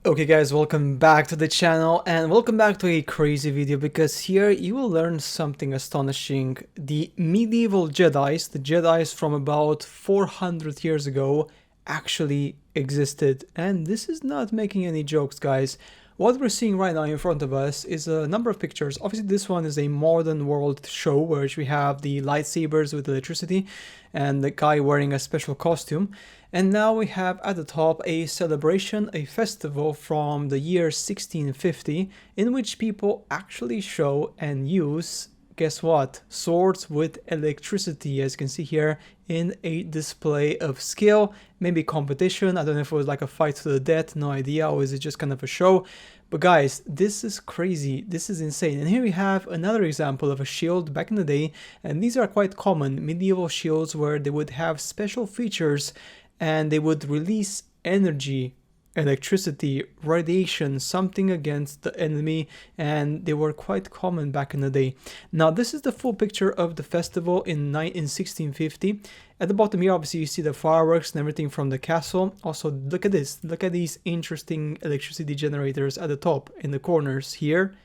Okay guys, welcome back to the channel and welcome back to a crazy video because here you will learn something astonishing. The medieval Jedis, the Jedis from about 400 years ago actually existed, and this is not making any jokes, guys. What we're seeing right now in front of us is a number of pictures. Obviously this one is a modern world show where we have the lightsabers with electricity and the guy wearing a special costume. And now we have at the top a celebration, a festival from the year 1650 in which people actually show and use, guess what, swords with electricity, as you can see here in a display of skill, maybe competition. I don't know if it was like a fight to the death, no idea, or is it just kind of a show. But guys, this is crazy, this is insane. And here we have another example of a shield back in the day, and these are quite common medieval shields where they would have special features and they would release energy, electricity, radiation, something against the enemy, and they were quite common back in the day. Now this is the full picture of the festival in 1650. At the bottom here, obviously you see the fireworks and everything from the castle. Also, look at this, look at these interesting electricity generators at the top in the corners here.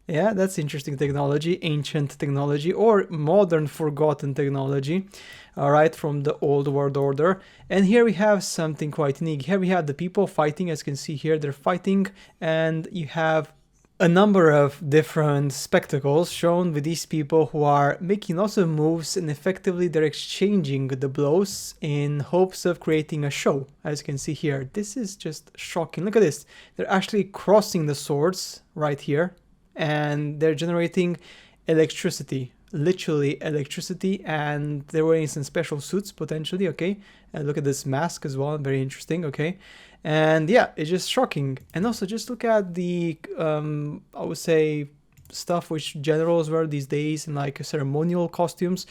Yeah, that's interesting technology, ancient technology, or modern forgotten technology, all right, from the old world order. And here we have something quite unique. Here we have the people fighting, as you can see here, they're fighting, and you have a number of different spectacles shown with these people who are making lots of moves, and effectively they're exchanging the blows in hopes of creating a show, as you can see here. This is just shocking. Look at this. They're actually crossing the swords right here, and they're generating electricity, literally electricity, and they're wearing some special suits potentially. Okay, and look at this mask as well, very interesting. Okay, and yeah, it's just shocking. And also just look at the I would say stuff which generals wear these days in like ceremonial costumes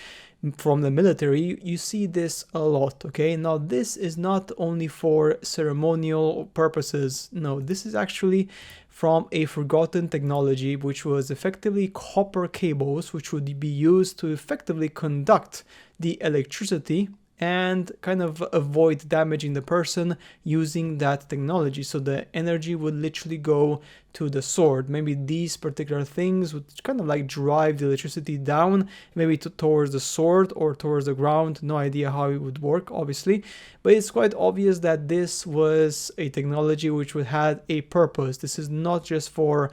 from the military. You see this a lot. Okay, now this is not only for ceremonial purposes, no, this is actually from a forgotten technology, which was effectively copper cables, which would be used to effectively conduct the electricity and kind of avoid damaging the person using that technology. So the energy would literally go to the sword. Maybe these particular things would kind of like drive the electricity down, maybe towards the sword or towards the ground. No idea how it would work, obviously, but it's quite obvious that this was a technology which would had a purpose. This is not just for,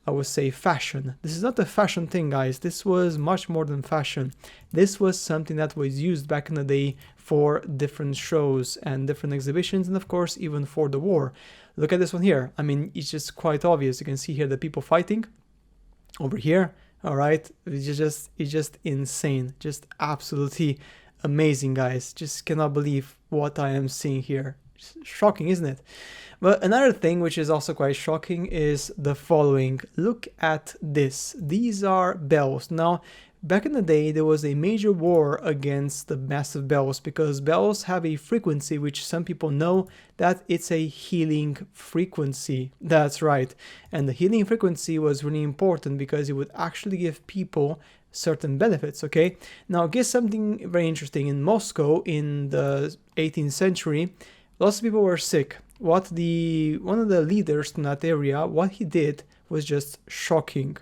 I would say, fashion. This is not a fashion thing, guys. This was much more than fashion. This was something that was used back in the day for different shows and different exhibitions, and of course even for the war. Look at this one here. I mean, it's just quite obvious. You can see here the people fighting over here. All right, it's just insane, just absolutely amazing, guys. Just cannot believe what I am seeing here. Shocking, isn't it? But another thing which is also quite shocking is the following. Look at this. These are bells. Now, back in the day, there was a major war against the massive bells because bells have a frequency which some people know that it's a healing frequency. That's right. And the healing frequency was really important because it would actually give people certain benefits. Okay, now guess something very interesting. In Moscow in the 18th century, lots of people were sick. One of the leaders in that area, what he did was just shocking.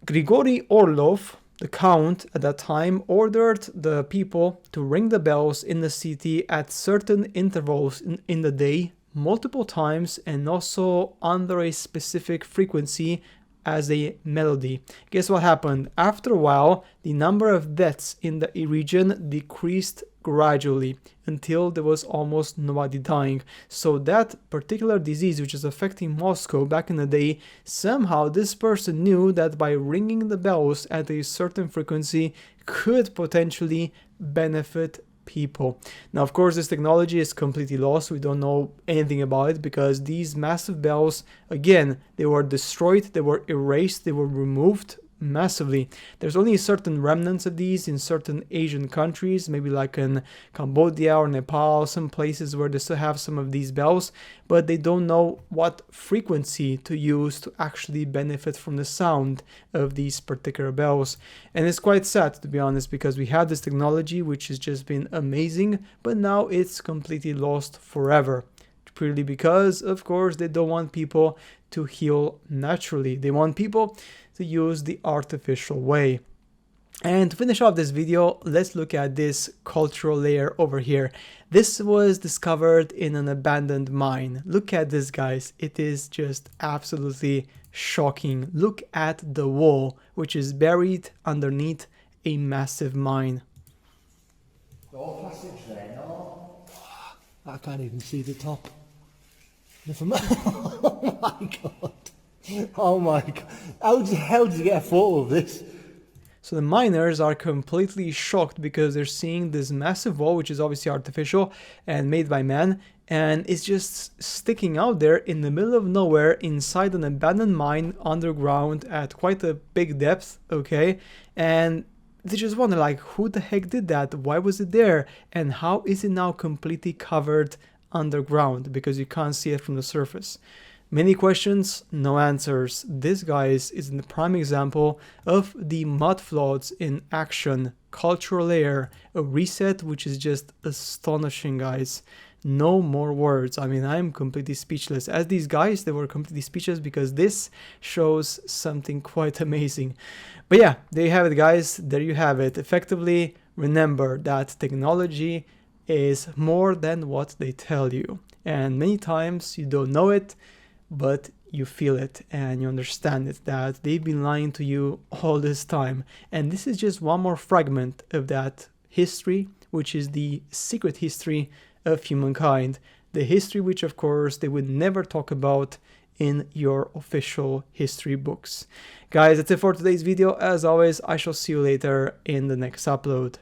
Grigory Orlov, the count at that time, ordered the people to ring the bells in the city at certain intervals in the day, multiple times, and also under a specific frequency as a melody. Guess what happened? After a while, the number of deaths in the region decreased gradually until there was almost nobody dying. So that particular disease which is affecting Moscow back in the day, somehow this person knew that by ringing the bells at a certain frequency could potentially benefit people. Now, of course, this technology is completely lost. We don't know anything about it because these massive bells, again, they were destroyed, they were erased, they were removed massively. There's only certain remnants of these in certain Asian countries, maybe like in Cambodia or Nepal, some places where they still have some of these bells, but they don't know what frequency to use to actually benefit from the sound of these particular bells. And it's quite sad, to be honest, because we had this technology which has just been amazing, but now it's completely lost forever. purely because, of course, they don't want people to heal naturally. They want people to use the artificial way. And to finish off this video, let's look at this cultural layer over here. This was discovered in an abandoned mine. Look at this, guys. It is just absolutely shocking. Look at the wall, which is buried underneath a massive mine. No passage there, no. I can't even see the top. Oh my god. Oh my god. How the hell did you get a photo of this? So the miners are completely shocked because they're seeing this massive wall, which is obviously artificial and made by man, and it's just sticking out there in the middle of nowhere inside an abandoned mine underground at quite a big depth, okay? And they just wonder, like, who the heck did that? Why was it there? And how is it now completely covered underground? Because you can't see it from the surface. Many questions, no answers. This, guys, is a prime example of the mud floods in action. Cultural layer, a reset which is just astonishing, guys. No more words. I mean, I'm completely speechless. As these guys, they were completely speechless because this shows something quite amazing. But yeah, there you have it, guys. There you have it. Effectively, remember that technology is more than what they tell you. And many times you don't know it, but you feel it and you understand it, that they've been lying to you all this time. And this is just one more fragment of that history, which is the secret history of humankind. The history which, of course, they would never talk about in your official history books. Guys, that's it for today's video. As always, I shall see you later in the next upload.